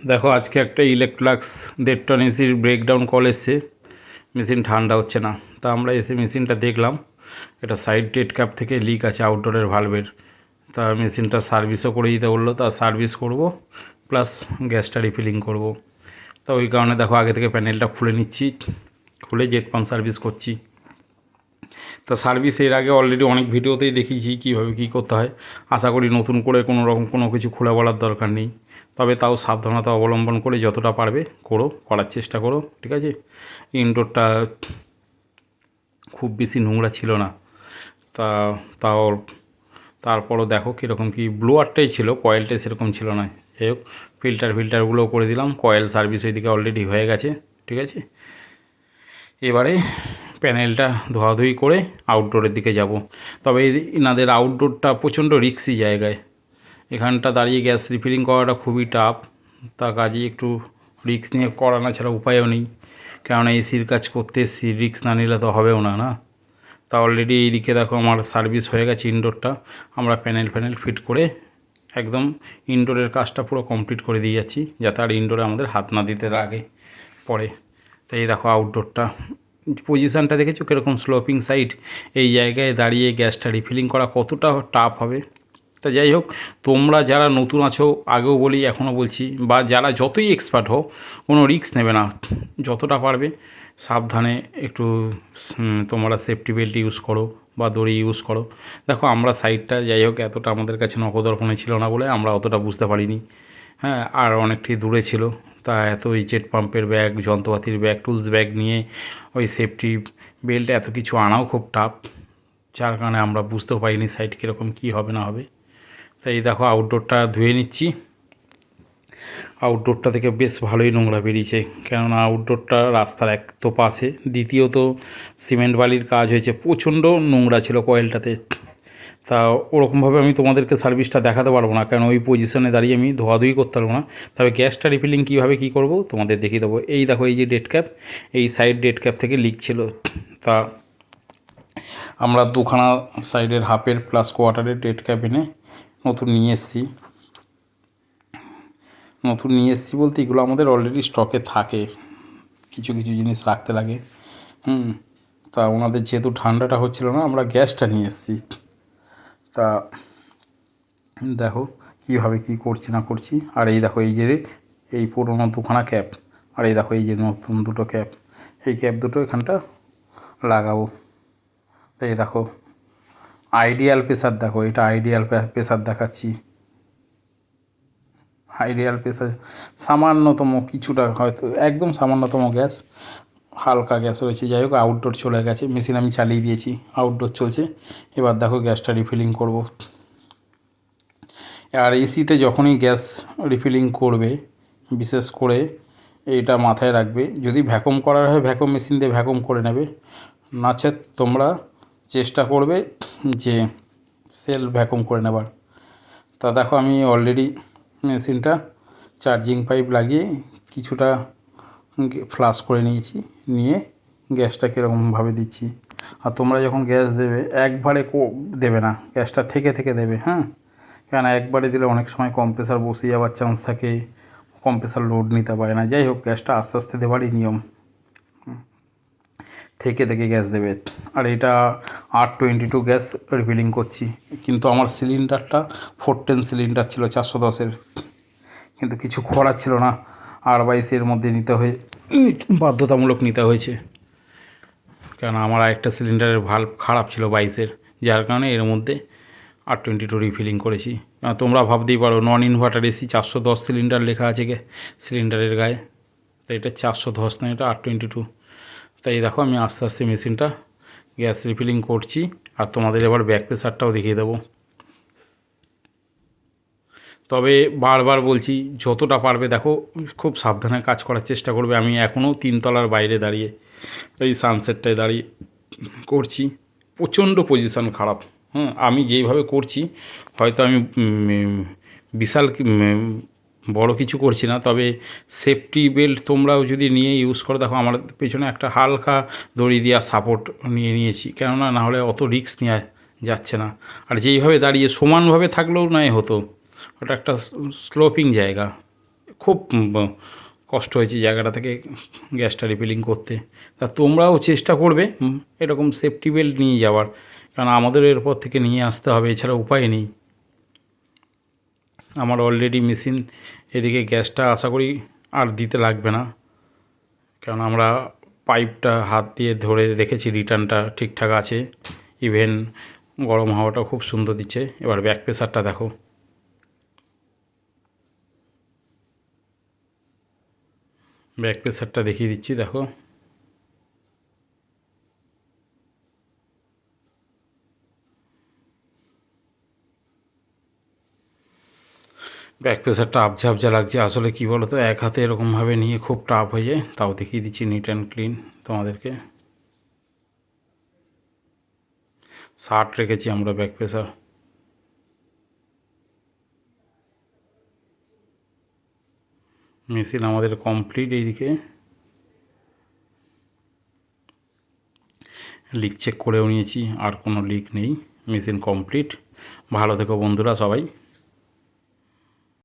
দেখো আজকে একটা ইলেকট্রলাক্স 1.5 টন এসির ব্রেকডাউন কল এসছে। মেশিন ঠান্ডা হচ্ছে না, তা আমরা এসে মেশিনটা দেখলাম। এটা সাইড ডেড ক্যাপ থেকে লিক আছে আউটডোরের ভালভের। তা মেশিনটা সার্ভিসও করে দিতে বললো, তা সার্ভিস করব প্লাস গ্যাসটা রিফিলিং করব। তা ওই কারণে দেখো আগে থেকে প্যানেলটা খুলে নিচ্ছি, খুলে জেট পাম্প সার্ভিস করছি। তা সার্ভিস এর আগে অলরেডি অনেক ভিডিওতেই দেখিয়েছি কীভাবে কী করতে হয়। আশা করি নতুন করে কোনো রকম কোনো কিছু খুলে বলার দরকার নেই, তবে তাও সাবধানতা অবলম্বন করে যতটা পারবে করার চেষ্টা করো, ঠিক আছে। ইনডোরটা খুব বেশি নোংরা ছিল না, তা তাও তারপরও দেখো কীরকম কী ব্লোয়ারটাই ছিল, কয়েলটাই সেরকম ছিল না। যাই হোক, ফিল্টারগুলোও করে দিলাম, কয়েল সার্ভিস ওইদিকে অলরেডি হয়ে গেছে, ঠিক আছে। এবারে প্যানেলটা ধোয়াধুয়ি করে আউটডোরের দিকে যাব। তবে এনাদের আউটডোরটা প্রচণ্ড রিস্কি জায়গায়, এখানটা দাঁড়িয়ে গ্যাস রিফিলিং করাটা খুবই টাফ। তা কাজে একটু রিস্ক নিয়ে করানো ছাড়া উপায়ও নেই, কেননা এসির কাজ করতে এসছি, রিস্ক না নিলে তো হবেও না। তা অলরেডি এইদিকে দেখো আমার সার্ভিস হয়ে গেছে ইনডোরটা। আমরা প্যানেল ফিট করে একদম ইনডোরের কাজটা পুরো কমপ্লিট করে দিয়ে যাচ্ছি, যাতে আর ইনডোরে আমাদের হাত না দিতে লাগে পরে। তাই এই দেখো আউটডোরটা পজিশানটা দেখেছো কীরকম স্লোপিং সাইড, এই জায়গায় দাঁড়িয়ে গ্যাসটা রিফিলিং করা কতটা টাফ হবে। তা যাই হোক, তোমরা যারা নতুন আছো, আগেও বলি এখনও বলছি, বা যারা যতই এক্সপার্ট হও, কোনো রিস্ক নেবে না। যতটা পারবে সাবধানে একটু তোমরা সেফটি বেল্ট ইউজ করো বা দড়ি ইউজ করো। দেখো আমরা সাইডটা যাই হোক এতটা আমাদের কাছে নখদর্পণে ছিল না বলে আমরা অতটা বুঝতে পারিনি, হ্যাঁ, আর অনেকটাই দূরে ছিল। তা এত ওই জেট পাম্পের ব্যাগ, যন্ত্রপাতির ব্যাগ, টুলস ব্যাগ নিয়ে ওই সেফটি বেল্ট এত কিছু আনাও খুব টাফ, যার কারণে আমরা বুঝতেও পারিনি সাইড কীরকম কী হবে না হবে। তাই দেখো আউটডোরটা ধুয়ে নিচ্ছি। আউটডোরটা থেকে বেশ ভালোই নোংরা বেরিয়েছে, কেননা আউটডোরটা রাস্তার এক তো পাশে, দ্বিতীয়ত সিমেন্ট বালির কাজ হয়েছে, প্রচণ্ড নোংরা ছিল কয়েলটাতে। তা ওরকমভাবে আমি তোমাদেরকে সার্ভিসটা দেখাতে পারবো না, কারণ ওই পজিশনে দাঁড়িয়ে আমি ধোয়াধুয়ি করতে পারবো না। তবে গ্যাসটা রিফিলিং কীভাবে কী করবো তোমাদের দেখিয়ে দেবো। এই দেখো এই যে ডেড ক্যাপ, এই সাইড ডেড ক্যাপ থেকে লিক ছিল। তা আমরা দুখানা সাইডের হাফের প্লাস কোয়ার্টারের ডেড ক্যাপ এনে নতুন নিয়ে এসেছি বলতে এগুলো আমাদের অলরেডি স্টকে থাকে, কিছু কিছু জিনিস রাখতে লাগে। তা ওনাদের যেহেতু ঠান্ডাটা হচ্ছিল না, আমরা গ্যাসটা নিয়ে এসেছি। তা দেখো কীভাবে কী করছি না করছি। আর এই দেখো এই যে এই পুরোনো দুখানা ক্যাপ, আর এই দেখো এই যে নতুন দুটো ক্যাপ, এই ক্যাপ দুটো এখানটা লাগাবো। তাই দেখো আইডিয়াল প্রেসার, দেখো এটা আইডিয়াল প্রেসার দেখাচ্ছি। আইডিয়াল প্রেসার সামান্যতম কিছুটা, হয়তো একদম সামান্যতম গ্যাস, হালকা গ্যাস রয়েছে। যাই হোক, আউটডোর চলে গেছে, মেশিন আমি চালিয়ে দিয়েছি, আউটডোর চলছে। এবার দেখো গ্যাসটা রিফিলিং করব। আর এসিতে যখনই গ্যাস রিফিলিং করবে, বিশেষ করে এইটা মাথায় রাখবে, যদি ভ্যাকুম করার হয় ভ্যাকুম মেশিন দিয়ে ভ্যাকুম করে নেবে, নচেত তোমরা চেষ্টা করবে যে সেলফ ভ্যাকুম করে নেবার। তা দেখো আমি অলরেডি মেশিনটা চার্জিং পাইপ লাগিয়ে কিছুটা ফ্লাশ করে নিয়েছি, নিয়ে গ্যাসটা কীরকমভাবে দিচ্ছি। আর তোমরা যখন গ্যাস দেবে একবারে দেবে না, গ্যাসটা থেকে থেকে দেবে, হ্যাঁ, কেন একবারে দিলে অনেক সময় কম্প্রেসার বসে যাওয়ার চান্স থাকে, কম্প্রেসার লোড নিতে পারে না। যাই হোক, গ্যাসটা আস্তে আস্তে দেওয়ারই নিয়ম, থেকে থেকে গ্যাস দেবে। আর এটা R22 গ্যাস রিফিলিং করছি, কিন্তু আমার সিলিন্ডারটা 410 সিলিন্ডার ছিল 410-এর, কিন্তু কিছু করার ছিল না, R22-এর মধ্যে বাধ্যতামূলক নিতে হয়েছে, কারণ আমার আরেকটা সিলিন্ডারের ভাল্ব খারাপ ছিল 22-এর, যার কারণে এর মধ্যে R22 রিফিলিং করেছি। তোমরা ভাবতেই পারো নন ইনভার্টার এসি 410 সিলিন্ডার লেখা আছে সিলিন্ডারের গায়ে, তো এটা 410 না, এটা R22। তাই দেখো আমি আস্তে আস্তে মেশিনটা গ্যাস রিফিলিং করছি, আর তোমাদের এবার ব্যাক প্রেসারটাও দেখিয়ে দেবো। তবে বারবার বলছি, যতটা পারবে দেখো খুব সাবধানে কাজ করার চেষ্টা করবে। আমি এখনও 3 তলার বাইরে দাঁড়িয়ে এই সানসেটটায় দাঁড়িয়ে করছি, প্রচণ্ড পজিশান খারাপ। আমি যেইভাবে করছি, হয়তো আমি বিশাল বড় কিছু করছি না, তবে সেফটি বেল্ট তোমরাও যদি নিয়ে ইউজ করো, দেখো আমার পেছনে একটা হালকা দড়ি দিয়ে সাপোর্ট নিয়ে নিয়েছি, কেননা না হলে অত রিস্ক নেওয়া যাচ্ছে না। আর যেইভাবে দাঁড়িয়ে সমানভাবে থাকলেও নয় হতো, ওটা একটা স্লোপিং জায়গা, খুব কষ্ট হয়েছে জায়গাটা থেকে গ্যাসটা রিফিলিং করতে। তা তোমরাও চেষ্টা করবে এরকম সেফটি বেল্ট নিয়ে যাওয়ার, কারণ আমাদের এরপর থেকে নিয়ে আসতে হবে, এছাড়া উপায় নেই। আমার অলরেডি মেশিন এদিকে গ্যাসটা আশা করি আর দিতে লাগবে না, কারণ আমরা পাইপটা হাত দিয়ে ধরে দেখেছি রিটার্নটা ঠিকঠাক আছে, ইভেন গরম হাওয়াটা খুব সুন্দর দিচ্ছে। এবার ব্যাক প্রেসারটা দেখো, ব্যাক প্রেসারটা দেখিয়ে দিচ্ছি দেখো। ব্যাক প্রেসারটা আবঝা আবঝা লাগছে, আসলে কী বলো তো, এক হাতে এরকমভাবে নিয়ে খুব টাফ হয়ে যায়। তাও দেখিয়ে দিচ্ছি নিট অ্যান্ড ক্লিন তোমাদেরকে। 60 রেখেছি আমরা ব্যাক প্রেসার। মেশিন আমাদের কমপ্লিট। এইদিকে লিক চেক করেও নিয়েছি, আর কোনো লিক নেই, মেশিন কমপ্লিট। ভালো থেকো বন্ধুরা সবাই।